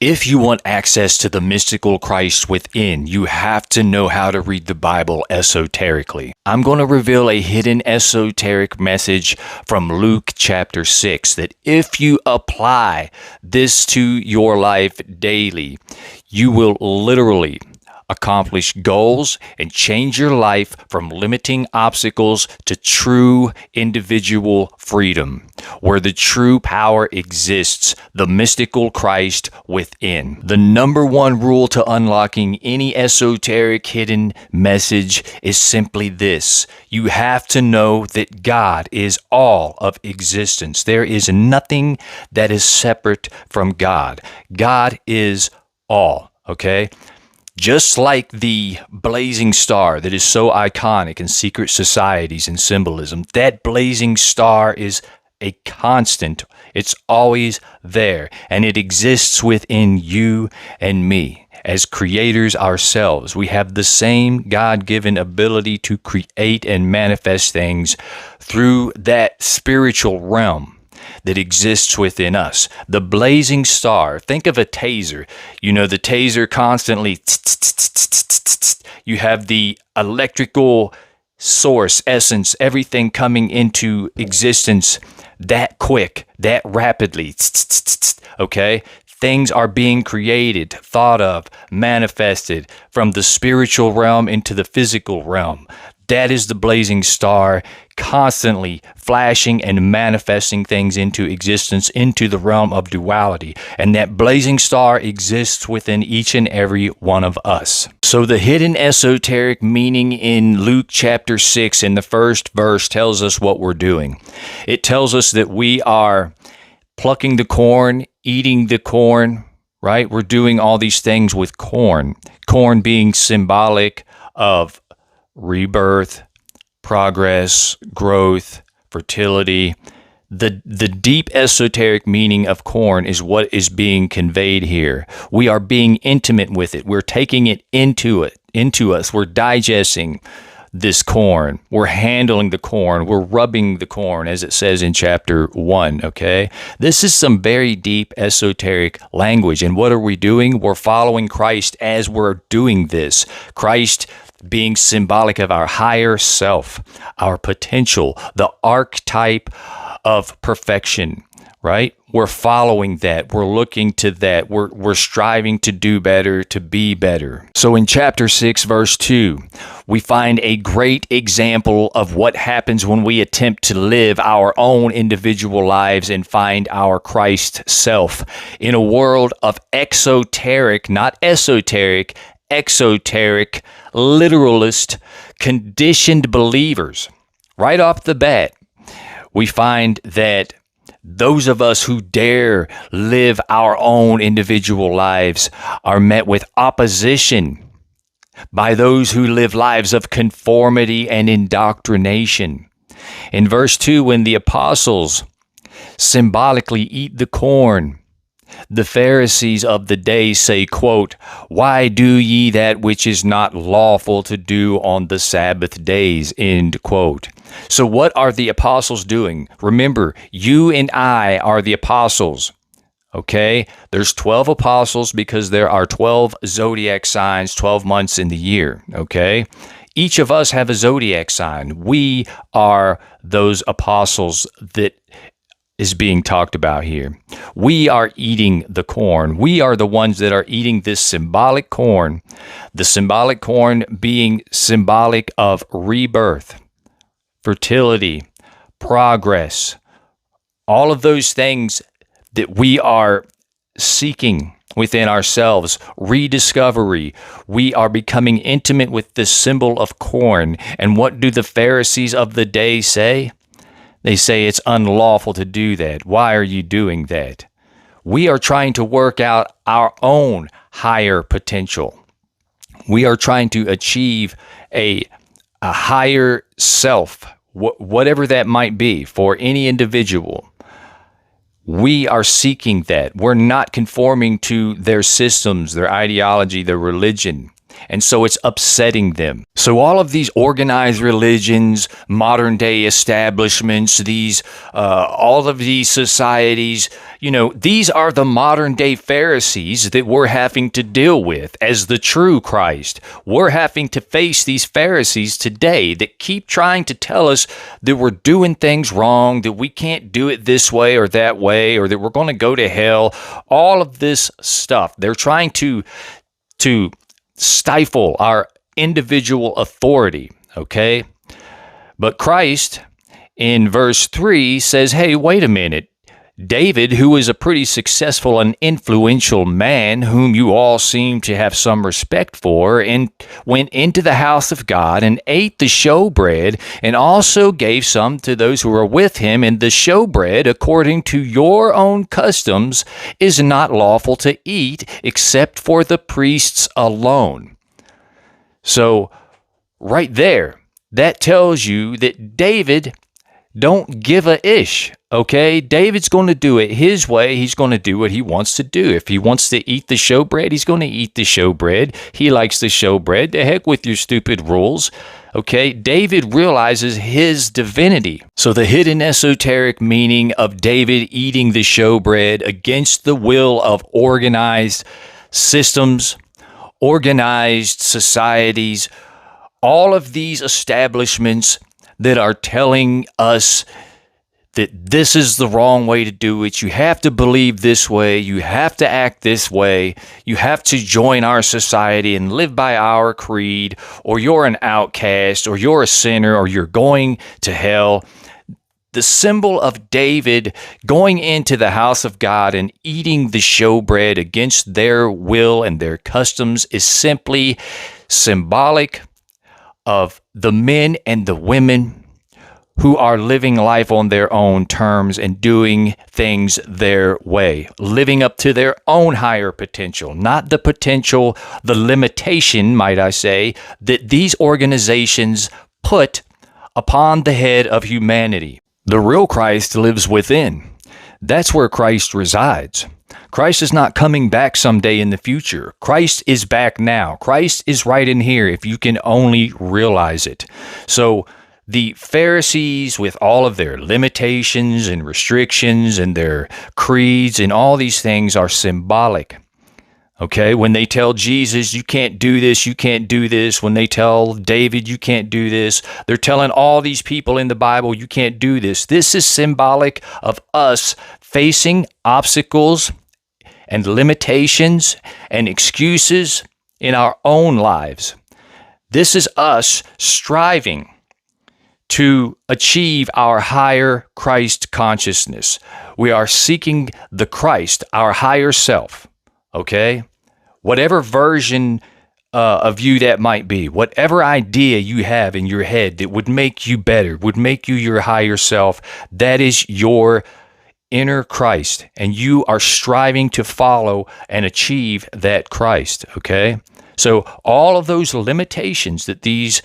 If you want access to the mystical Christ within, you have to know how to read the Bible esoterically. I'm going to reveal a hidden esoteric message from Luke chapter 6 that if you apply this to your life daily, you will literally accomplish goals and change your life from limiting obstacles to true individual freedom, where the true power exists, the mystical Christ within. The number one rule to unlocking any esoteric hidden message is simply this: you have to know that God is all of existence. There is nothing that is separate from God. God is all, okay? Just like the blazing star that is so iconic in secret societies and symbolism, that blazing star is a constant. It's always there, and it exists within you and me. As creators ourselves, we have the same God-given ability to create and manifest things through that spiritual realm that exists within us. The blazing star, think of a taser. You know, the taser constantly, you have the electrical source, essence, everything coming into existence that quick, that rapidly, okay? Things are being created, thought of, manifested from the spiritual realm into the physical realm. That is the blazing star, constantly flashing and manifesting things into existence, into the realm of duality. And that blazing star exists within each and every one of us. So the hidden esoteric meaning in Luke chapter 6 in the first verse tells us what we're doing. It tells us that we are plucking the corn, eating the corn, right? We're doing all these things with corn. Corn being symbolic of rebirth, progress, growth, fertility. The deep esoteric meaning of corn is what is being conveyed here. We are being intimate with it. We're taking it into us. We're digesting this corn. We're handling the corn. We're rubbing the corn, as it says in chapter 1, okay? This is some very deep esoteric language. And what are we doing? We're following Christ as we're doing this. Christ being symbolic of our higher self, our potential, the archetype of perfection, right? We're following that. We're looking to that. We're striving to do better, to be better. So in chapter 6, verse 2, we find a great example of what happens when we attempt to live our own individual lives and find our Christ self in a world of exoteric, not esoteric, exoteric, literalist, conditioned believers. Right off the bat, we find that those of us who dare live our own individual lives are met with opposition by those who live lives of conformity and indoctrination. In verse 2, when the apostles symbolically eat the corn, the Pharisees of the day say, quote, "Why do ye that which is not lawful to do on the Sabbath days?" End quote. So what are the apostles doing? Remember, you and I are the apostles, okay? There's 12 apostles because there are 12 zodiac signs, 12 months in the year, okay? Each of us have a zodiac sign. We are those apostles that is being talked about here. We are eating the corn. We are the ones that are eating this symbolic corn. The symbolic corn being symbolic of rebirth, fertility, progress, all of those things that we are seeking within ourselves, rediscovery. We are becoming intimate with this symbol of corn. And what do the Pharisees of the day say? They say it's unlawful to do that. Why are you doing that? We are trying to work out our own higher potential. We are trying to achieve a higher self, whatever that might be for any individual. We are seeking that. We're not conforming to their systems, their ideology, their religion. And so it's upsetting them. So all of these organized religions, modern day establishments, all of these societies, these are the modern day Pharisees that we're having to deal with as the true Christ. We're having to face these Pharisees today that keep trying to tell us that we're doing things wrong, that we can't do it this way or that way, or that we're going to go to hell. All of this stuff. They're trying to stifle our individual authority, okay? But Christ, in verse 3, says, hey, wait a minute. David, who was a pretty successful and influential man whom you all seem to have some respect for, and went into the house of God and ate the showbread, and also gave some to those who were with him, and the showbread, according to your own customs, is not lawful to eat except for the priests alone. So, right there, that tells you that David don't give a ish, okay? David's going to do it his way. He's going to do what he wants to do. If he wants to eat the showbread, he's going to eat the showbread. He likes the showbread. The heck with your stupid rules, okay? David realizes his divinity. So the hidden esoteric meaning of David eating the showbread against the will of organized systems, organized societies, all of these establishments that are telling us that this is the wrong way to do it. You have to believe this way. You have to act this way. You have to join our society and live by our creed, or you're an outcast, or you're a sinner, or you're going to hell. The symbol of David going into the house of God and eating the showbread against their will and their customs is simply symbolic of the men and the women who are living life on their own terms and doing things their way, living up to their own higher potential, not the potential, the limitation, might I say, that these organizations put upon the head of humanity. The real Christ lives within. That's where Christ resides. Christ is not coming back someday in the future. Christ is back now. Christ is right in here if you can only realize it. So the Pharisees, with all of their limitations and restrictions and their creeds and all these things, are symbolic. Okay, when they tell Jesus, you can't do this, you can't do this. When they tell David, you can't do this. They're telling all these people in the Bible, you can't do this. This is symbolic of us facing obstacles and limitations and excuses in our own lives. This is us striving to achieve our higher Christ consciousness. We are seeking the Christ, our higher self, okay? Whatever version of you that might be, whatever idea you have in your head that would make you better, would make you your higher self, that is your inner Christ, and you are striving to follow and achieve that Christ, okay? So all of those limitations that these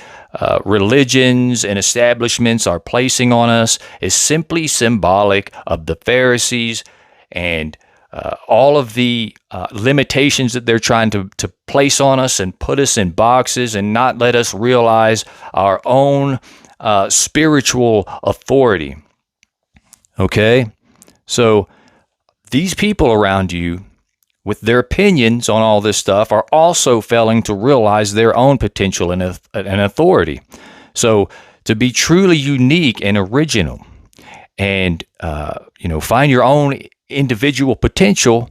religions and establishments are placing on us is simply symbolic of the Pharisees and all of the limitations that they're trying to place on us and put us in boxes and not let us realize our own spiritual authority, okay? So these people around you, with their opinions on all this stuff, are also failing to realize their own potential and authority. So to be truly unique and original and, find your own individual potential,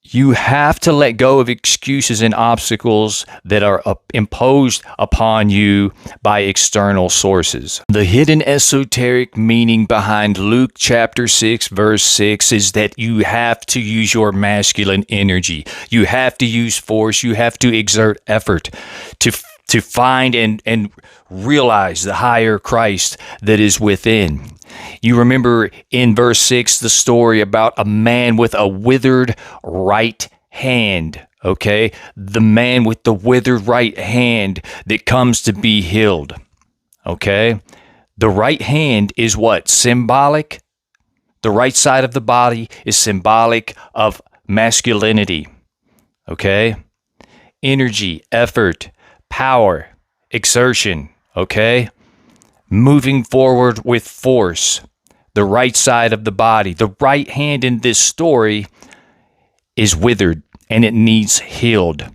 you have to let go of excuses and obstacles that are imposed upon you by external sources. The hidden esoteric meaning behind Luke chapter 6, verse 6 is that you have to use your masculine energy. You have to use force. You have to exert effort to find and realize the higher Christ that is within. You remember in verse 6 the story about a man with a withered right hand, okay? The man with the withered right hand that comes to be healed, okay? The right hand is what? Symbolic. The right side of the body is symbolic of masculinity, okay? energy, effort, power, exertion, okay? Moving forward with force, the right side of the body. The right hand in this story is withered and it needs healed.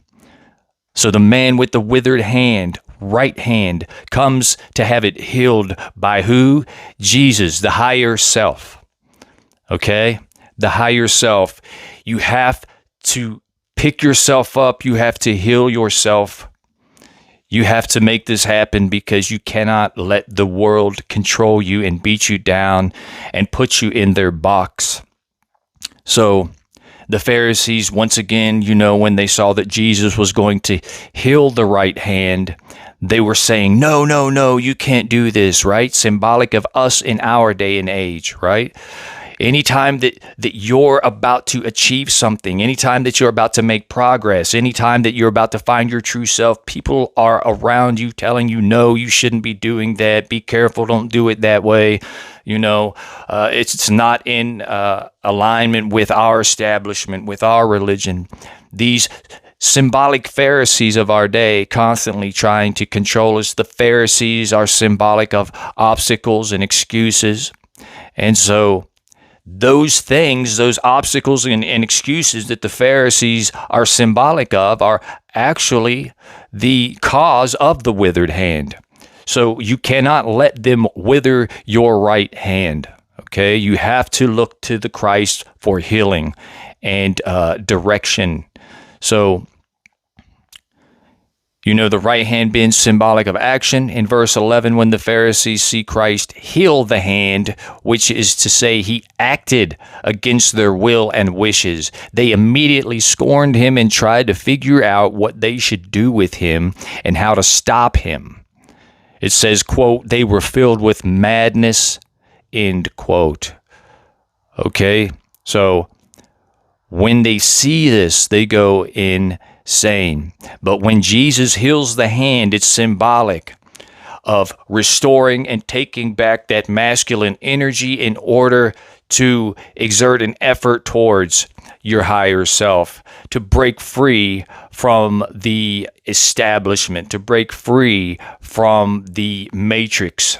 So the man with the withered hand, right hand, comes to have it healed by who? Jesus, the higher self. Okay? The higher self. You have to pick yourself up. You have to heal yourself. You have to make this happen because you cannot let the world control you and beat you down and put you in their box. So the Pharisees, once again, when they saw that Jesus was going to heal the right hand, they were saying, no, you can't do this, right? Symbolic of us in our day and age, right? Anytime that you're about to achieve something, anytime that you're about to make progress, anytime that you're about to find your true self, people are around you telling you, no, you shouldn't be doing that. Be careful. Don't do it that way. It's not in alignment with our establishment, with our religion. These symbolic Pharisees of our day constantly trying to control us. The Pharisees are symbolic of obstacles and excuses. And so those things, those obstacles and excuses that the Pharisees are symbolic of are actually the cause of the withered hand. So you cannot let them wither your right hand, okay? You have to look to the Christ for healing and direction. So, the right hand being symbolic of action. In verse 11, when the Pharisees see Christ heal the hand, which is to say he acted against their will and wishes, they immediately scorned him and tried to figure out what they should do with him and how to stop him. It says, quote, they were filled with madness, end quote. Okay, so when they see this, they go insane. But when Jesus heals the hand, it's symbolic of restoring and taking back that masculine energy in order to exert an effort towards your higher self, to break free from the establishment, to break free from the matrix.